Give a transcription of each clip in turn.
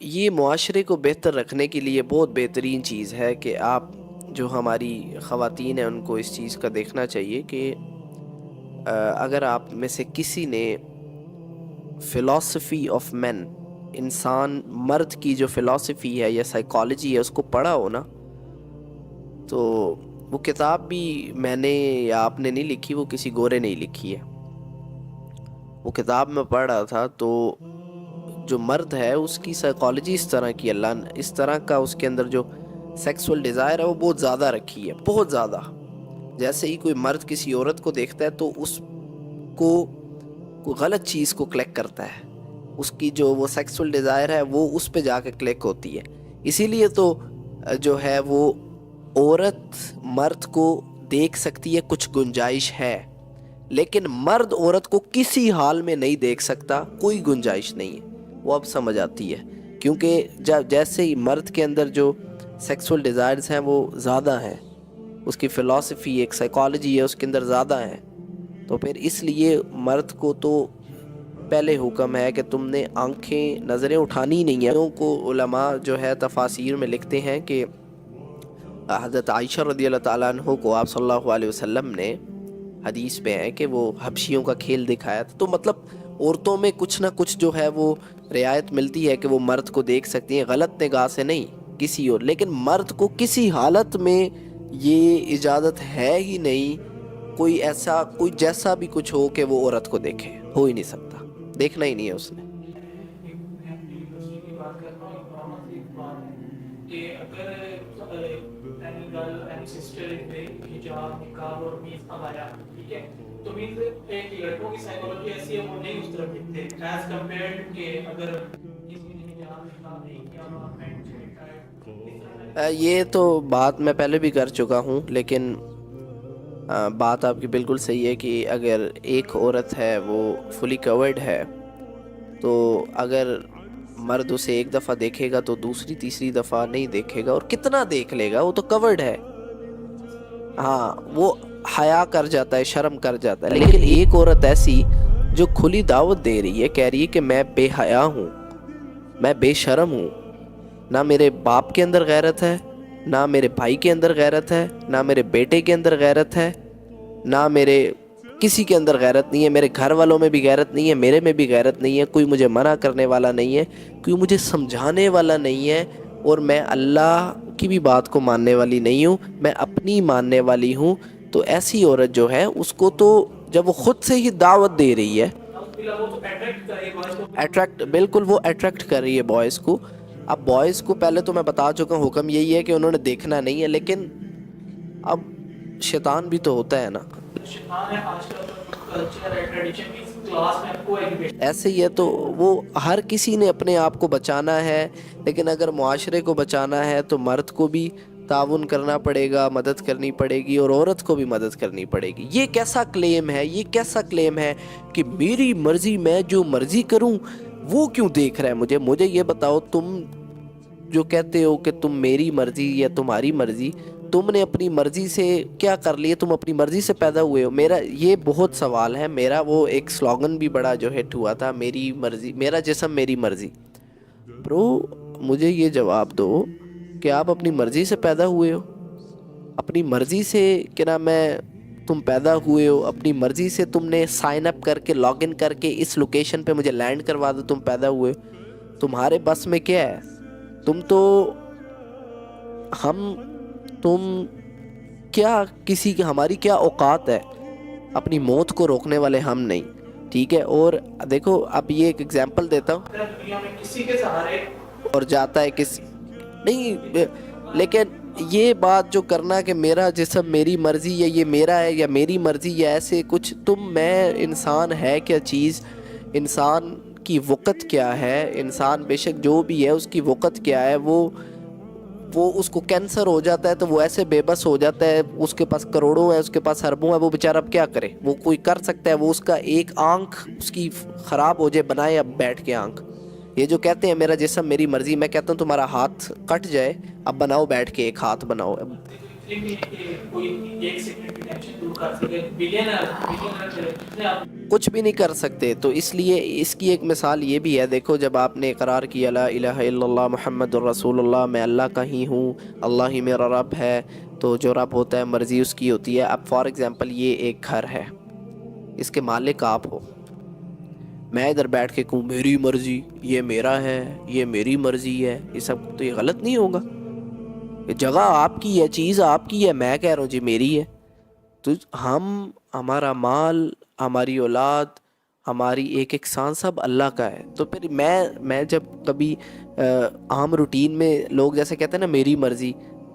یہ معاشرے کو بہتر رکھنے کے لیے بہت بہترین چیز ہے کہ آپ جو ہماری خواتین ہیں ان کو اس چیز کا دیکھنا چاہیے کہ اگر آپ میں سے کسی نے فلاسفی آف مین، انسان مرد کی جو فلاسفی ہے یا سائیکالوجی ہے اس کو پڑھا ہو نا، تو وہ کتاب بھی میں نے یا آپ نے نہیں لکھی، وہ کسی گورے نے ہی لکھی ہے۔ وہ کتاب میں پڑھ رہا تھا تو جو مرد ہے اس کی سائیکالوجی اس طرح کی، اللہ نے اس طرح کا اس کے اندر جو سیکسول ڈیزائر ہے وہ بہت زیادہ رکھی ہے، بہت زیادہ۔ جیسے ہی کوئی مرد کسی عورت کو دیکھتا ہے تو اس کو کوئی غلط چیز کو کلک کرتا ہے، اس کی جو وہ سیکسول ڈیزائر ہے وہ اس پہ جا کے کلک ہوتی ہے۔ اسی لیے تو جو ہے وہ عورت مرد کو دیکھ سکتی ہے، کچھ گنجائش ہے، لیکن مرد عورت کو کسی حال میں نہیں دیکھ سکتا، کوئی گنجائش نہیں ہے۔ وہ اب سمجھ آتی ہے، کیونکہ جیسے ہی مرد کے اندر جو سیکسول ڈیزائرز ہیں وہ زیادہ ہیں، اس کی فلاسفی ایک سائیکالوجی ہے اس کے اندر زیادہ ہے، تو پھر اس لیے مرد کو تو پہلے حکم ہے کہ تم نے آنکھیں نظریں اٹھانی نہیں ہیں۔ ان کو علماء جو ہے تفاسیر میں لکھتے ہیں کہ حضرت عائشہ رضی اللہ تعالیٰ عنہ کو آپ صلی اللہ علیہ وسلم نے حدیث پہ ہے کہ وہ حبشیوں کا کھیل دکھایا تھا، تو مطلب عورتوں میں کچھ نہ کچھ جو ہے وہ رعایت ملتی ہے کہ وہ مرد کو دیکھ سکتی ہیں، غلط نگاہ سے نہیں کسی اور، لیکن مرد کو کسی حالت میں یہ اجازت ہے ہی نہیں، کوئی ایسا کوئی جیسا بھی کچھ ہو کہ وہ عورت کو دیکھے، ہو ہی نہیں سکتا، دیکھنا ہی نہیں ہے اس نے۔ میں اپنی یونیورسٹی کی بات کرتا ہوں، ایک نارمل سی بات ہے کہ اگر اینی گرل اینی سسٹر پہ حجاب نقاب اور میز ابایا، ٹھیک ہے، تو مینز ایک لڑکوں کی سائیکالوجی ایسی ہے، وہ نہیں اس طرف دکھتے ایز کمپیئرڈ کہ اگر کسی نے حجاب نقاب نہیں کیا اور پینٹ شرٹ ہے اس طرح یہ تو بات میں پہلے بھی کر چکا ہوں، لیکن بات آپ کی بالکل صحیح ہے کہ اگر ایک عورت ہے وہ فلی کورڈ ہے تو اگر مرد اسے ایک دفعہ دیکھے گا تو دوسری تیسری دفعہ نہیں دیکھے گا، اور کتنا دیکھ لے گا، وہ تو کورڈ ہے، ہاں وہ حیا کر جاتا ہے، شرم کر جاتا ہے۔ لیکن ایک عورت ایسی جو کھلی دعوت دے رہی ہے، کہہ رہی ہے کہ میں بے حیا ہوں، میں بے شرم ہوں، نہ میرے باپ کے اندر غیرت ہے، نہ میرے بھائی کے اندر غیرت ہے، نہ میرے بیٹے کے اندر غیرت ہے، نہ میرے کسی کے اندر غیرت نہیں ہے، میرے گھر والوں میں بھی غیرت نہیں ہے، میرے میں بھی غیرت نہیں ہے، کوئی مجھے منع کرنے والا نہیں ہے، کوئی مجھے سمجھانے والا نہیں ہے، اور میں اللہ کی بھی بات کو ماننے والی نہیں ہوں، میں اپنی ماننے والی ہوں۔ تو ایسی عورت جو ہے اس کو تو جب وہ خود سے ہی دعوت دے رہی ہے، وہ تو اٹریکٹ کرے بوائز کو، اٹریکٹ، بالکل وہ اٹریکٹ کر رہی ہے بوائز کو۔ اب بوائز کو پہلے تو میں بتا چکا ہوں حکم یہی ہے کہ انہوں نے دیکھنا نہیں ہے، لیکن اب شیطان بھی تو ہوتا ہے نا، شیطان ہے آج کل کا جو کلچر ہے ٹریڈیشن کی کلاس میں کو ایجوکیشن ایسے ہی ہے۔ تو وہ ہر کسی نے اپنے آپ کو بچانا ہے، لیکن اگر معاشرے کو بچانا ہے تو مرد کو بھی تعاون کرنا پڑے گا، مدد کرنی پڑے گی، اور عورت کو بھی مدد کرنی پڑے گی۔ یہ کیسا کلیم ہے، یہ کیسا کلیم ہے کہ میری مرضی، میں جو مرضی کروں، وہ کیوں دیکھ رہا ہے مجھے یہ بتاؤ۔ تم جو کہتے ہو کہ تم میری مرضی یا تمہاری مرضی، تم نے اپنی مرضی سے کیا کر لیے؟ تم اپنی مرضی سے پیدا ہوئے ہو؟ میرا یہ بہت سوال ہے، میرا وہ ایک سلوگن بھی بڑا جو ہٹ ہوا تھا، میری مرضی، میرا جسم میری مرضی۔ برو مجھے یہ جواب دو کہ آپ اپنی مرضی سے پیدا ہوئے ہو؟ اپنی مرضی سے کہ نا میں تم پیدا ہوئے ہو، اپنی مرضی سے تم نے سائن اپ کر کے لاگ ان کر کے اس لوکیشن پہ مجھے لینڈ کروا دو، تم پیدا ہوئے ہو؟ تمہارے بس میں کیا ہے؟ تم تو تم کیا کسی کی، ہماری کیا اوقات ہے؟ اپنی موت کو روکنے والے ہم نہیں، ٹھیک ہے؟ اور دیکھو اب یہ ایک ایگزامپل دیتا ہوں، اگر دنیا میں کسی کے سہارے اور جاتا ہے کسی نہیں، لیکن یہ بات جو کرنا کہ میرا جسم میری مرضی، یا یہ میرا ہے یا میری مرضی یا ایسے کچھ، تم میں انسان ہے کیا چیز؟ انسان کی وقت کیا ہے؟ انسان بے شک جو بھی ہے اس کی وقت کیا ہے؟ وہ اس کو کینسر ہو جاتا ہے تو وہ ایسے بے بس ہو جاتا ہے، اس کے پاس کروڑوں ہے، اس کے پاس اربوں ہے، وہ بیچارہ اب کیا کرے؟ وہ کوئی کر سکتا ہے؟ وہ اس کا ایک آنکھ اس کی خراب ہو جائے، بنائے اب بیٹھ کے آنکھ۔ یہ جو کہتے ہیں میرا جسم میری مرضی، میں کہتا ہوں تمہارا ہاتھ کٹ جائے، اب بناؤ بیٹھ کے ایک ہاتھ بناؤ۔ مسلم بھی ہے کہ کوئی ایک سیکنڈ کی ٹینشن دور کر سکے، بلینر جتنے آپ کچھ بھی نہیں کر سکتے. تو اس لیے اس کی ایک مثال یہ بھی ہے، دیکھو جب آپ نے اقرار کیا لا الہ الا اللہ محمد الرسول اللہ، میں اللہ کا ہی ہوں، اللہ ہی میرا رب ہے، تو جو رب ہوتا ہے مرضی اس کی ہوتی ہے. اب فار ایگزامپل یہ ایک گھر ہے، اس کے مالک آپ ہو، میں ادھر بیٹھ کے کہوں میری مرضی، یہ میرا ہے، یہ میری مرضی ہے، یہ سب تو یہ غلط نہیں ہوگا؟ یہ جگہ آپ کی ہے، چیز آپ کی ہے، میں کہہ رہا ہوں جی میری ہے. تو ہمارا مال، ہماری اولاد، ہماری ایک ایک سانس سب اللہ کا ہے. تو پھر میں جب کبھی عام روٹین میں لوگ جیسے کہتے ہیں نا میری مرضی،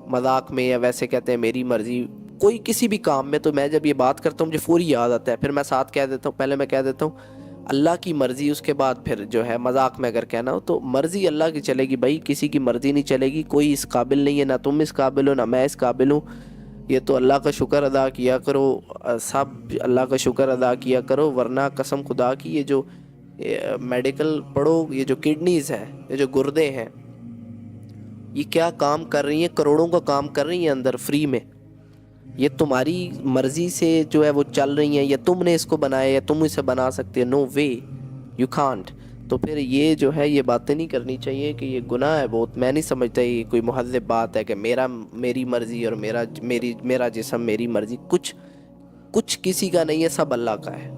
مذاق میں یا ویسے کہتے ہیں میری مرضی کوئی کسی بھی کام میں، تو میں جب یہ بات کرتا ہوں مجھے فوری یاد آتا ہے، پھر میں ساتھ کہہ دیتا ہوں، پہلے میں کہہ دیتا ہوں اللہ کی مرضی، اس کے بعد پھر جو ہے مذاق میں اگر کہنا ہو تو مرضی اللہ کی چلے گی بھائی، کسی کی مرضی نہیں چلے گی. کوئی اس قابل نہیں ہے، نہ تم اس قابل ہو نہ میں اس قابل ہوں. یہ تو اللہ کا شکر ادا کیا کرو، سب اللہ کا شکر ادا کیا کرو، ورنہ قسم خدا کی یہ جو میڈیکل پڑھو، یہ جو کڈنیز ہیں، یہ جو گردے ہیں، یہ کیا کام کر رہی ہیں، کروڑوں کا کام کر رہی ہیں اندر فری میں. یہ تمہاری مرضی سے جو ہے وہ چل رہی ہیں، یا تم نے اس کو بنایا یا تم اسے بنا سکتے ہو؟ نو وے، یو کانٹ. تو پھر یہ جو ہے یہ باتیں نہیں کرنی چاہیے کہ یہ گناہ ہے بہت. میں نہیں سمجھتا یہ کوئی مہذب بات ہے کہ میری مرضی اور میرا جسم میری مرضی. کچھ کسی کا نہیں ہے، سب اللہ کا ہے.